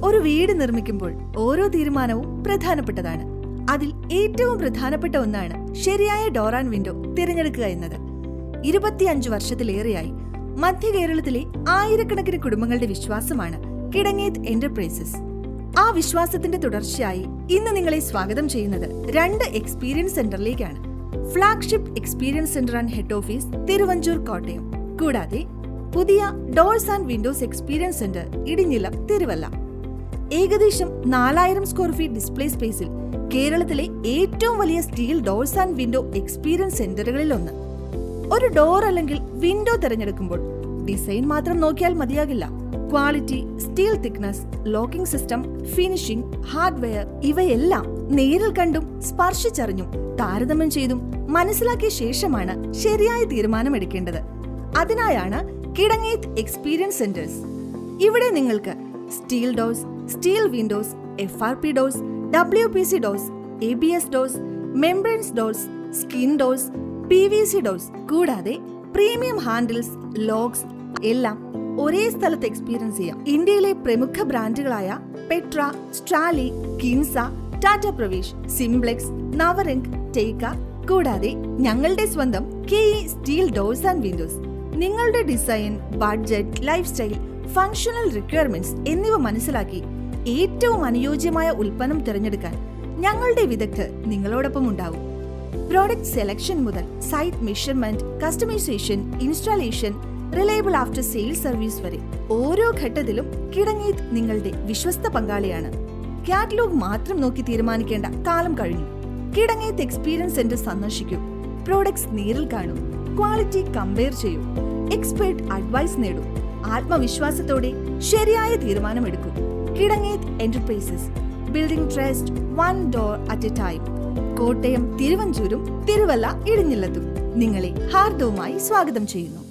ഒരു വീട് നിർമ്മിക്കുമ്പോൾ ഓരോ തീരുമാനവും പ്രധാനപ്പെട്ടതാണ്. അതിൽ ഏറ്റവും പ്രധാനപ്പെട്ട ഒന്നാണ് ശരിയായ ഡോർ ആൻഡ് വിൻഡോ തിരഞ്ഞെടുക്കുക എന്നത്. 25 വർഷത്തിലേറെയായി മധ്യ കേരളത്തിലെ ആയിരക്കണക്കിന് കുടുംബങ്ങളുടെ വിശ്വാസമാണ് കിടങ്ങേത്ത് എന്റർപ്രൈസസ്. ആ വിശ്വാസത്തിന്റെ തുടർച്ചയായി ഇന്ന് നിങ്ങളെ സ്വാഗതം ചെയ്യുന്നത് 2 എക്സ്പീരിയൻസ് സെന്ററിലേക്കാണ്. Flagship experience centre and head office Thiruvanchoor, Kottayam. കൂടാതെ പുതിയ doors and windows experience centre Idinjillam, Thiruvalla. ഏകദേശം 4000 സ്ക്വയർ ഫീറ്റ് ഡിസ്പ്ലേ സ്പേസിൽ കേരളത്തിലെ ഏറ്റവും വലിയ steel doors and window experience സെന്ററുകളിൽ ഒന്ന്. ഒരു ഡോർ അല്ലെങ്കിൽ വിൻഡോ തിരഞ്ഞെടുക്കുമ്പോൾ ഡിസൈൻ മാത്രം നോക്കിയാൽ മതിയാകില്ല. Quality, steel thickness, locking system, finishing, hardware ഇവയെല്ലാം നേരിൽ കണ്ടും സ്പർശിച്ചറിഞ്ഞും താരതമ്യം ചെയ്തും മനസ്സിലാക്കിയ ശേഷമാണ് ശരിയായ തീരുമാനമെടുക്കേണ്ടത്. അതിനായാണ് കിടങ്ങേത്ത് എക്സ്പീരിയൻസ് സെന്റേഴ്സ്. ഇവിടെ നിങ്ങൾക്ക് steel doors, steel windows, FRP doors, WPC doors, ABS doors, membranes doors, skin doors, PVC doors കൂടാതെ പ്രീമിയം ഹാൻഡിൽസ്, ലോക്സ് എല്ലാം ഒരേ സ്ഥലത്ത് എക്സ്പീരിയൻസ് ചെയ്യാം. ഇന്ത്യയിലെ പ്രമുഖ ബ്രാൻഡുകളായ പെട്ര, സ്ട്രാലി, കിൻസ, ടാറ്റ പ്രവേശ്, സിംപ്ലെക്സ്, നവറിംഗ്, ടേക്ക കൂടാതെ ഞങ്ങളുടെ സ്വന്തം KE steel doors and windows. നിങ്ങളുടെ design, budget, life style, functional requirements എന്നിവ മനസ്സിലാക്കി ഏറ്റവും അനുയോജ്യമായ ഉൽപ്പന്നം തിരഞ്ഞെടുക്കാൻ ഞങ്ങളുടെ വിദഗ്ധർ നിങ്ങളോടൊപ്പം ഉണ്ടാവും. പ്രോഡക്റ്റ് സെലക്ഷൻ മുതൽ site measurement, customisation, installation, reliable after sale service വരെ ഓരോ ഘട്ടത്തിലും കിടങ്ങേത്ത് നിങ്ങളുടെ വിശ്വസ്ത പങ്കാളിയാണ്. കാറ്റലോഗ് മാത്രം നോക്കി തീരുമാനിക്കേണ്ട കാലം കഴിഞ്ഞു. കിടങ്ങേത്ത് എക്സ്പീരിയൻസ് സെന്റർ സന്ദർശിക്കൂ. പ്രോഡക്ട്സ് നേരിൽ കാണൂ, ക്വാളിറ്റി കമ്പയർ ചെയ്യൂ, എക്സ്പെർട്ട് അഡ്വൈസ് നേടൂ. ആത്മവിശ്വാസത്തോടെ ശരിയായ തീരുമാനമെടുക്കൂ. Kidangethu enterprises, building trust, 1 door at a time. Kottayam, തിരുവഞ്ചൂരും, തിരുവല്ല, ഇടിഞ്ഞില്ലത്തും നിങ്ങളെ ഹാർദവുമായി സ്വാഗതം ചെയ്യുന്നു.